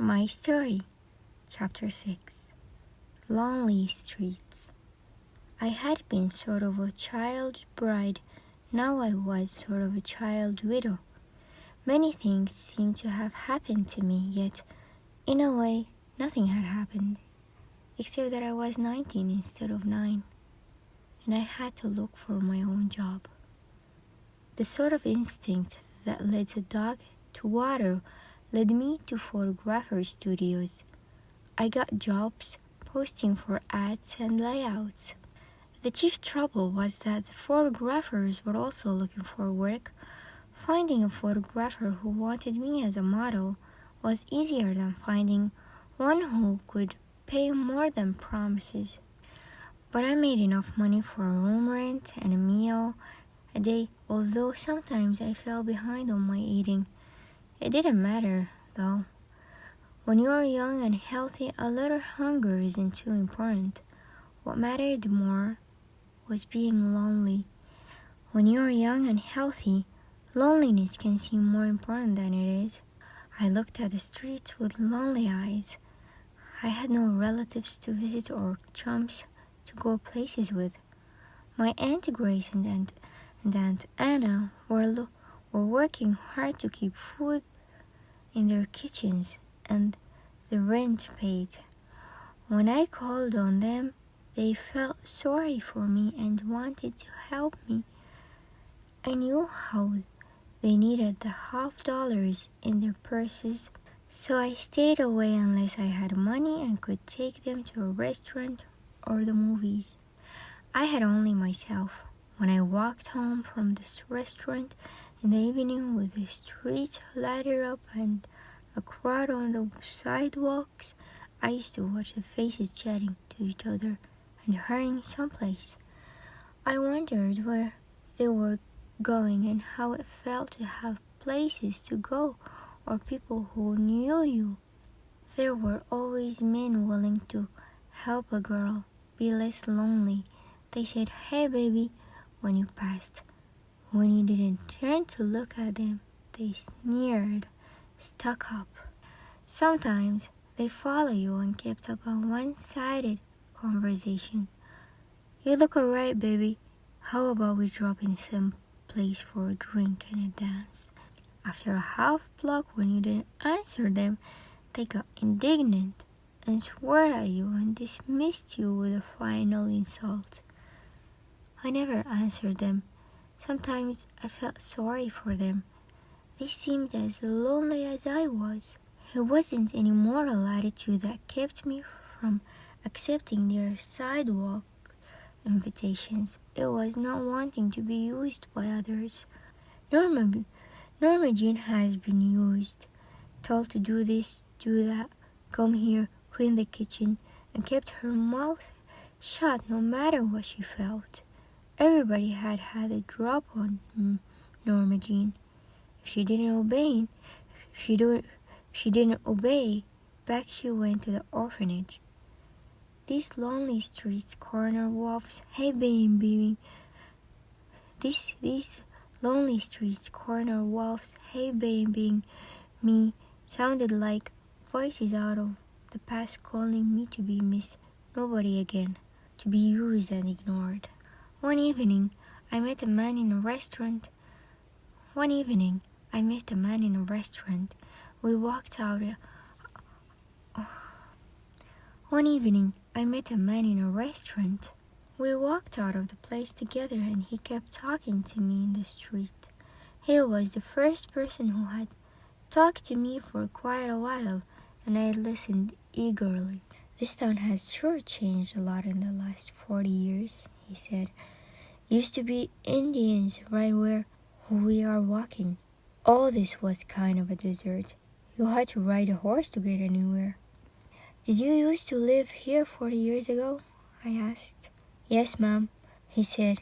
My story, Chapter 6. Lonely Streets. I had been sort of a child bride, now I was sort of a child widow. Many things seemed to have happened to me, yet, in a way, nothing had happened, except that I was 19 instead of 9, and I had to look for my own job. The sort of instinct that leads a dog to water led me to photographer studios. I got jobs posting for ads and layouts. The chief trouble was that the photographers were also looking for work. Finding a photographer who wanted me as a model was easier than finding one who could pay more than promises. But I made enough money for a room rent and a meal a day, although sometimes I fell behind on my eating. It didn't matter, though. When you are young and healthy, a little hunger isn't too important. What mattered more was being lonely. When you are young and healthy, loneliness can seem more important than it is. I looked at the streets with lonely eyes. I had no relatives to visit or chums to go places with. My Aunt Grace and Aunt Anna were working hard to keep food in their kitchens and the rent paid. When I called on them, they felt sorry for me and wanted to help me. I knew how they needed the $50 in their purses, so I stayed away unless I had money and could take them to a restaurant or the movies. I had only myself. When I walked home from the restaurant in the evening with the streets lighted up and a crowd on the sidewalks, I used to watch the faces chatting to each other and hurrying someplace. I wondered where they were going and how it felt to have places to go or people who knew you. There were always men willing to help a girl be less lonely. They said, "Hey baby," when you passed. When you didn't turn to look at them, they sneered, stuck up. Sometimes they follow you and kept up a one-sided conversation. "You look alright, baby. How about we drop in some place for a drink and a dance?" After a half block, when you didn't answer them, they got indignant and swore at you and dismissed you with a final insult. I never answered them. Sometimes I felt sorry for them. They seemed as lonely as I was. It wasn't any moral attitude that kept me from accepting their sidewalk invitations. It was not wanting to be used by others. Norma Jean has been used, told to do this, do that, come here, clean the kitchen, and kept her mouth shut no matter what she felt. Everybody had a drop on Norma Jean. If she didn't obey, back she went to the orphanage. These lonely streets corner wolves, hey baby. These lonely streets corner wolves, hey baby, me sounded like voices out of the past calling me to be Miss Nobody again, to be used and ignored. One evening, I met a man in a restaurant. We walked out of the place together and he kept talking to me in the street. He was the first person who had talked to me for quite a while, and I listened eagerly. "This town has sure changed a lot in the last 40 years, he said. "Used to be Indians right where we are walking. All this was kind of a desert. You had to ride a horse to get anywhere." "Did you used to live here 40 years ago?" I asked. "Yes, ma'am," he said.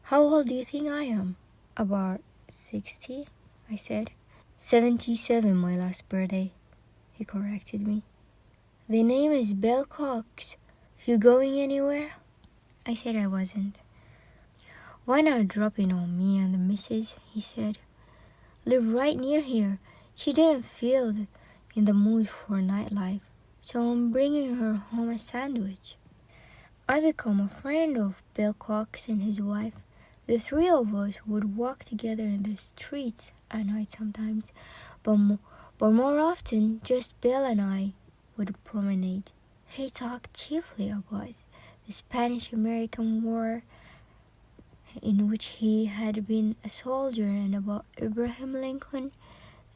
"How old do you think I am?" "About 60, I said. 77 my last birthday, he corrected me. "The name is Belle Cox. You going anywhere?" I said I wasn't. "Why not drop in on me and the missus?" he said. "Live right near here. She didn't feel in the mood for nightlife, so I'm bringing her home a sandwich. I become a friend of Bill Cox and his wife. The three of us would walk together in the streets at night sometimes, but more often just Bill and I would promenade. He talked chiefly about the Spanish-American War, in which he had been a soldier, and about Abraham Lincoln.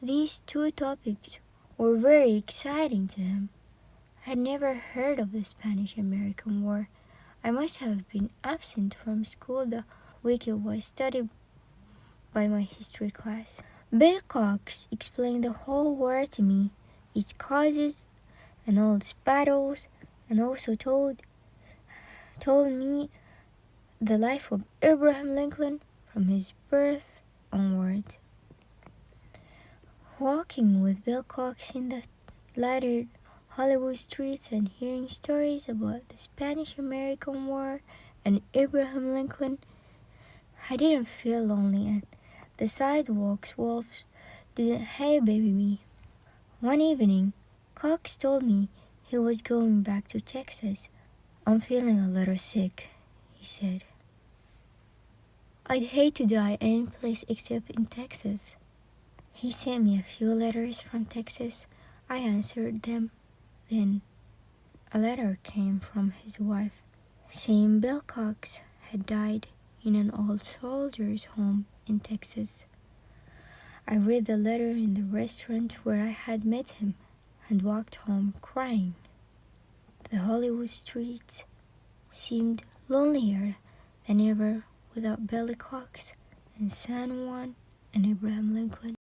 These two topics were very exciting to him. I had never heard of the Spanish-American War. I must have been absent from school the week it was studied by my history class. Bill Cox explained the whole war to me, its causes and all its battles, and also told me the life of Abraham Lincoln from his birth onwards. Walking with Bill Cox in the lighted Hollywood streets and hearing stories about the Spanish-American War and Abraham Lincoln, I didn't feel lonely, and the sidewalks wolves didn't hey baby me. One evening, Cox told me he was going back to Texas. I'm feeling a little sick, he said. I'd hate to die any place except in Texas. He sent me a few letters from Texas. I answered them. Then a letter came from his wife saying Bill Cox had died in an old soldier's home in Texas. I read the letter in the restaurant where I had met him and walked home crying. The Hollywood streets seemed lonelier than ever without Billy Cox and San Juan and Abraham Lincoln.